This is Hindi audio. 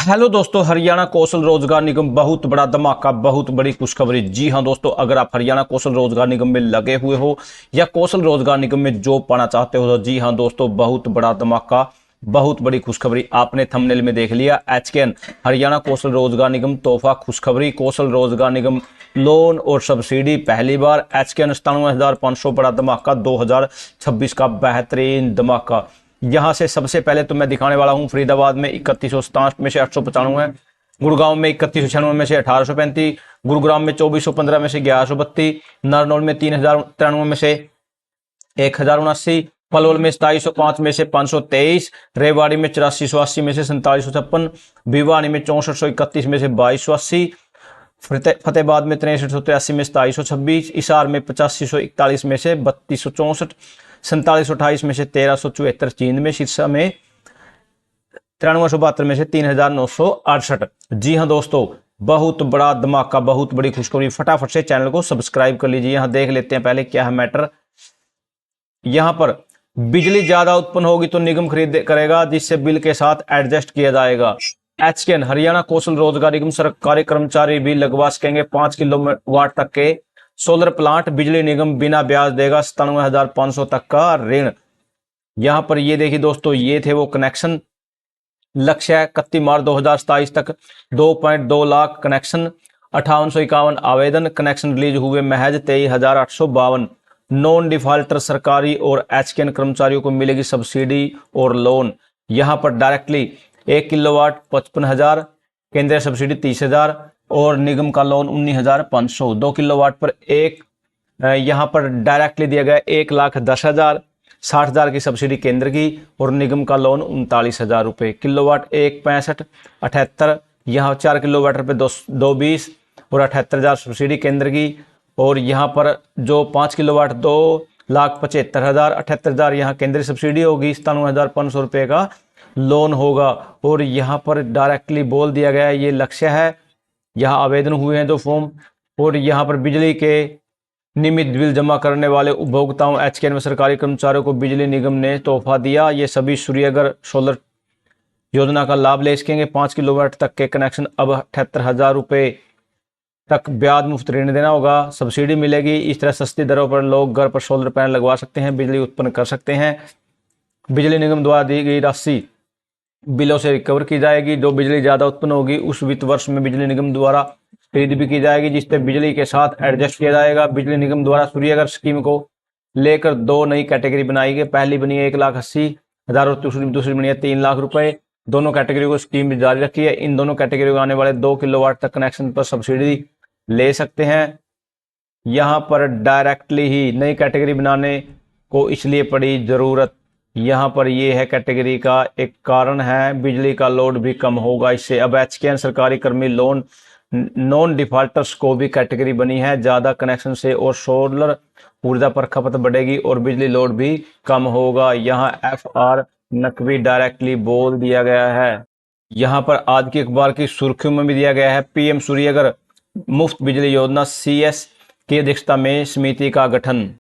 हेलो दोस्तों, हरियाणा कौशल रोजगार निगम बहुत बड़ा धमाका, बहुत बड़ी खुशखबरी। जी हां दोस्तों, अगर आप हरियाणा कौशल रोजगार निगम में लगे हुए हो या कौशल रोजगार निगम में जॉब पाना चाहते हो तो जी हां दोस्तों, बहुत बड़ा धमाका, बहुत बड़ी खुशखबरी। आपने थंबनेल में देख लिया, एचकेएन हरियाणा कौशल रोजगार निगम तोहफा खुशखबरी। कौशल रोजगार निगम लोन और सब्सिडी पहली बार। एचकेएन 97,500 बड़ा धमाका 2026 का बेहतरीन धमाका। यहां से सबसे पहले तो मैं दिखाने वाला हूं फरीदाबाद में 3167 में से 895, गुड़गांव में 3196 में से 1835, गुरुग्राम में 2415 में से 1132, नारनौल में 3093 में से 1079, पलवल में 2705 में से 523, रेवाड़ी में 8480 में से 4756, भिवानी में 6431 में से 2280, फतेहाबाद में 6383 में 2726, हिसार में 8541 में से 3264, 4728 में से 1374, चीन में सिरसा में 9372 में से 3968। जी हां दोस्तों, बहुत बड़ा धमाका, बहुत बड़ी खुशखबरी। फटाफट से चैनल को सब्सक्राइब कर लीजिए। यहां देख लेते हैं पहले क्या है मैटर। यहां पर बिजली ज्यादा उत्पन्न होगी तो निगम खरीद करेगा, जिससे बिल के साथ एडजस्ट किया जाएगा। एचकेएन हरियाणा कौशल रोजगार निगम सरकारी कर्मचारी भी लगवा सकेंगे 5 किलोवाट तक के सोलर प्लांट। बिजली निगम बिना ब्याज देगा 97,500 तक का ऋण। यहां पर ये देखिए दोस्तों, ये थे वो कनेक्शन। लक्ष्य है 31 मार्च 2027 तक 2.2 लाख कनेक्शन, 5851 आवेदन। कनेक्शन रिलीज हुए महज 23,852। नॉन डिफॉल्टर सरकारी और एचकेएन कर्मचारियों को मिलेगी सब्सिडी और लोन। यहां पर डायरेक्टली 1 किलोवाट 55,000, केंद्रीय सब्सिडी 30,000 और निगम का लोन 19,500। 2 किलोवाट पर यहां पर डायरेक्टली दिया गया 1,10,000, 60,000 की सब्सिडी केंद्र की और निगम का लोन 39,000 रुपये। किलोवाट 1,65,78, यहाँ 4 किलोवाट पे 220 और 78,000 सब्सिडी केंद्र की। और यहाँ पर जो 5 किलोवाट 2,75,000, 78,000 यहाँ केंद्रीय सब्सिडी होगी, 97,500 रुपये का लोन होगा। और यहाँ पर डायरेक्टली बोल दिया गया है, ये लक्ष्य है। यहाँ आवेदन हुए हैं 2 फॉर्म। और यहाँ पर बिजली के नियमित बिल जमा करने वाले उपभोक्ताओं एचकेएन में सरकारी कर्मचारियों को बिजली निगम ने तोहफा दिया। ये सभी सूर्यगर सोलर योजना का लाभ ले सकेंगे। 5 किलोवाट तक के कनेक्शन अब 78,000 रुपये तक ब्याज मुफ्त ऋण देना होगा, सब्सिडी मिलेगी। इस तरह सस्ती दरों पर लोग घर पर सोलर पैनल लगवा सकते हैं, बिजली उत्पन्न कर सकते हैं। बिजली निगम द्वारा दी गई राशि बिलों से रिकवर की जाएगी। जो बिजली ज्यादा उत्पन्न होगी उस वित्त वर्ष में बिजली निगम द्वारा खरीद भी की जाएगी, जिससे बिजली के साथ एडजस्ट किया जाएगा। बिजली निगम द्वारा सूर्यगर स्कीम को लेकर 2 नई कैटेगरी बनाई गई। पहली बनी है 1,80,000 और दूसरी बनी है 3 लाख रुपए। दोनों कैटेगरी को स्कीम जारी रखी है। इन दोनों कैटेगरी को आने वाले 2 किलोवाट तक कनेक्शन पर सब्सिडी ले सकते हैं। यहाँ पर डायरेक्टली ही नई कैटेगरी बनाने को इसलिए पड़ी जरूरत, यहाँ पर ये है कैटेगरी का एक कारण है, बिजली का लोड भी कम होगा इससे। अब एचकेएन सरकारी कर्मी लोन नॉन डिफॉल्टर्स को भी कैटेगरी बनी है। ज्यादा कनेक्शन से और सोलर ऊर्जा पर खपत बढ़ेगी और बिजली लोड भी कम होगा। यहाँ FR नकवी डायरेक्टली बोल दिया गया है। यहाँ पर आज की अखबार की सुर्खियों में भी दिया गया है, PM सूर्यगर मुफ्त बिजली योजना CS की अध्यक्षता में समिति का गठन।